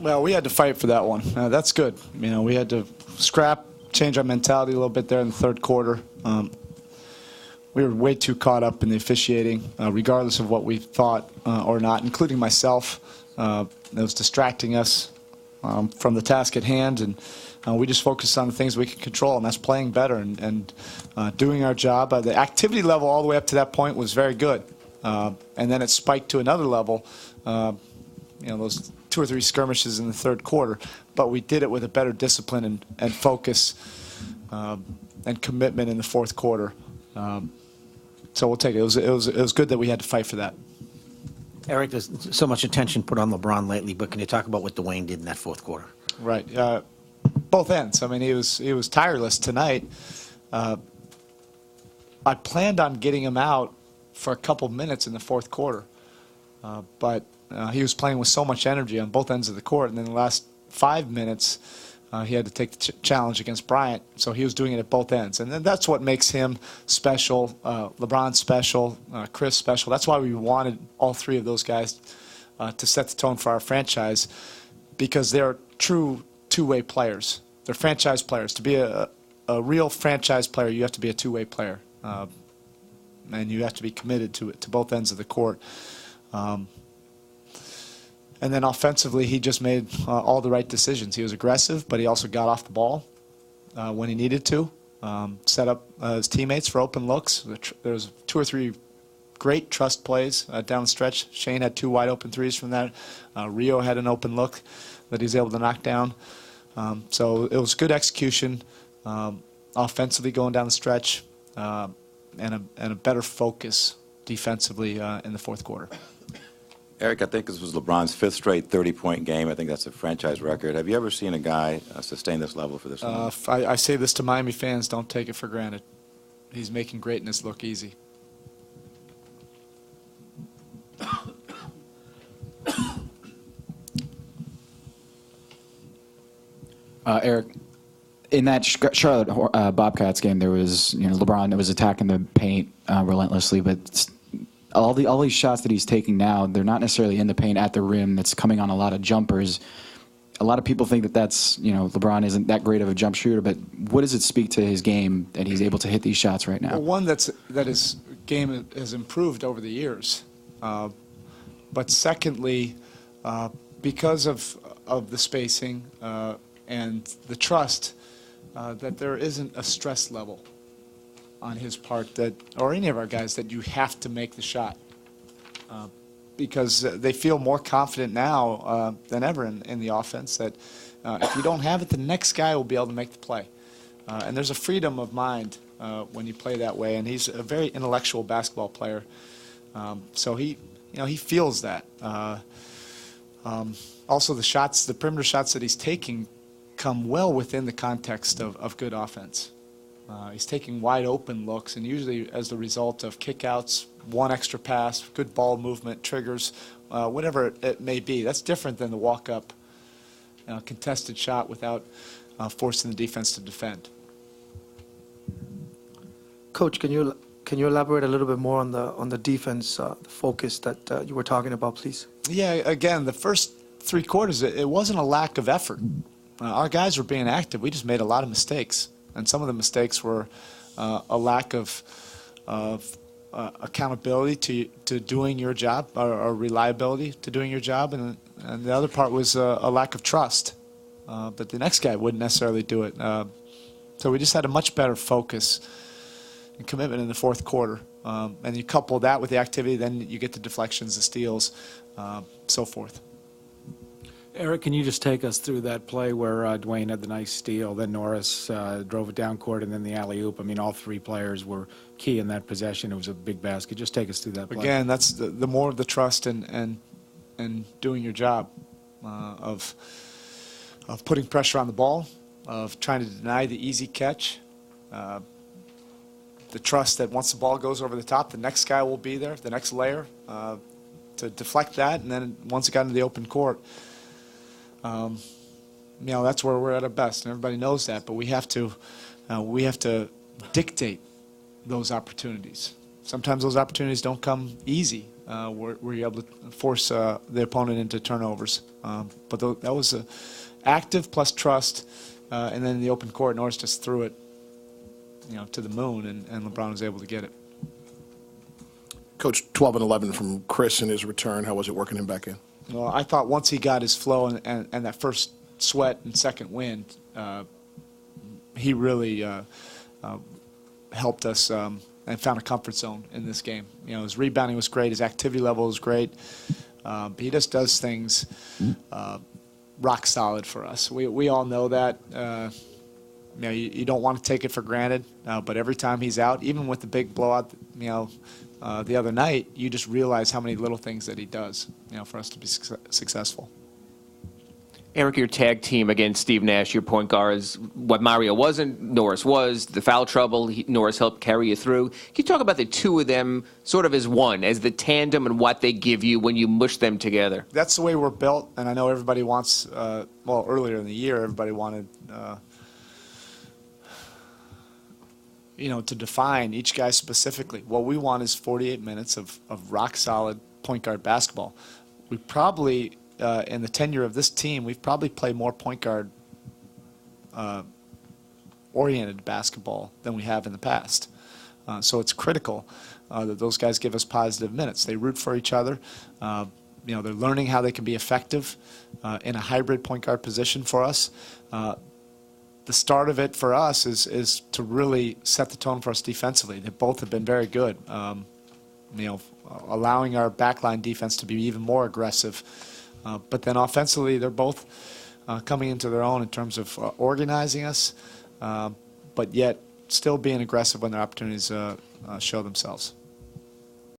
Well, we had to fight for that one. That's good. You know, we had to scrap, change our mentality a little bit there in the third quarter. We were way too caught up in the officiating, regardless of what we thought or not, including myself. It was distracting us from the task at hand, and we just focused on the things we can control, and that's playing better and doing our job. The activity level all the way up to that point was very good, and then it spiked to another level. You know, those 2 or 3 skirmishes in the third quarter, but we did it with a better discipline and focus and commitment in the fourth quarter. So we'll take it. It was good that we had to fight for that. Erik, there's so much attention put on LeBron lately, but can you talk about what Dwayne did in that fourth quarter? Right. Both ends. I mean, he was tireless tonight. I planned on getting him out for a couple minutes in the fourth quarter, but he was playing with so much energy on both ends of the court, and then the last 5 minutes, he had to take the challenge against Bryant, so he was doing it at both ends. And then that's what makes him special, LeBron special, Chris special. That's why we wanted all 3 of those guys to set the tone for our franchise, because they're true two-way players. They're franchise players. To be a real franchise player, you have to be a two-way player, and you have to be committed to it, to both ends of the court. And then offensively, he just made all the right decisions. He was aggressive, but he also got off the ball when he needed to, set up his teammates for open looks. There was 2 or 3 great trust plays down the stretch. Shane had 2 wide open threes from that. Rio had an open look that he was able to knock down. So it was good execution, offensively going down the stretch, and a better focus defensively in the fourth quarter. Erik, I think this was LeBron's 5th straight 30-point game. I think that's a franchise record. Have you ever seen a guy sustain this level for this long? I say this to Miami fans, don't take it for granted. He's making greatness look easy. Erik, in that Charlotte Bobcats game, there was, LeBron that was attacking the paint relentlessly, but all these shots that he's taking now, they're not necessarily in the paint at the rim. That's coming on a lot of jumpers. A lot of people think that that's, LeBron isn't that great of a jump shooter, but what does it speak to his game that he's able to hit these shots right now? Well, one, that his game has improved over the years. But secondly, because of the spacing and the trust, that there isn't a stress level on his part or any of our guys, that you have to make the shot, because they feel more confident now than ever in the offense that if you don't have it, the next guy will be able to make the play. And there's a freedom of mind when you play that way, and he's a very intellectual basketball player. So he feels that. Also, the perimeter shots that he's taking come well within the context of good offense. He's taking wide open looks, and usually as the result of kickouts, one extra pass, good ball movement, triggers, whatever it may be. That's different than the walk-up contested shot without forcing the defense to defend. Coach, can you elaborate a little bit more on the defense, the focus that you were talking about, please? Yeah, again, the first 3 quarters, it wasn't a lack of effort. Our guys were being active. We just made a lot of mistakes. And some of the mistakes were a lack of accountability to doing your job, or reliability to doing your job, and the other part was a lack of trust that the next guy wouldn't necessarily do it. So we just had a much better focus and commitment in the fourth quarter. And you couple that with the activity, then you get the deflections, the steals, so forth. Erik, can you just take us through that play where Dwayne had the nice steal, then Norris drove it down court, and then the alley-oop? I mean, all 3 players were key in that possession. It was a big basket. Just take us through that play. Again, that's the more of the trust and doing your job, of putting pressure on the ball, of trying to deny the easy catch, the trust that once the ball goes over the top, the next guy will be there, the next layer, to deflect that, and then once it got into the open court, that's where we're at our best, and everybody knows that. But we have to dictate those opportunities. Sometimes those opportunities don't come easy. where you're able to force the opponent into turnovers. But that was active plus trust, and then in the open court, Norris just threw it, to the moon, and LeBron was able to get it. Coach, 12 and 11 from Chris in his return. How was it working him back in? Well, I thought once he got his flow and that first sweat and second wind, he really helped us and found a comfort zone in this game. His rebounding was great. His activity level was great. He just does things rock solid for us. We all know that. You don't want to take it for granted, but every time he's out, even with the big blowout, the other night, you just realize how many little things that he does, for us to be successful. Erik, your tag team against Steve Nash, your point guard, is what Mario wasn't, Norris was. The foul trouble, Norris helped carry you through. Can you talk about the two of them sort of as one, as the tandem and what they give you when you mush them together? That's the way we're built, and I know everybody wants, earlier in the year, everybody wanted, to define each guy specifically. What we want is 48 minutes of rock-solid point guard basketball. We probably, in the tenure of this team, we've probably played more point guard oriented basketball than we have in the past. So it's critical that those guys give us positive minutes. They root for each other. They're learning how they can be effective in a hybrid point guard position for us. The start of it for us is to really set the tone for us defensively. They both have been very good. Allowing our backline defense to be even more aggressive. But then offensively, they're both coming into their own in terms of organizing us, but yet still being aggressive when their opportunities show themselves.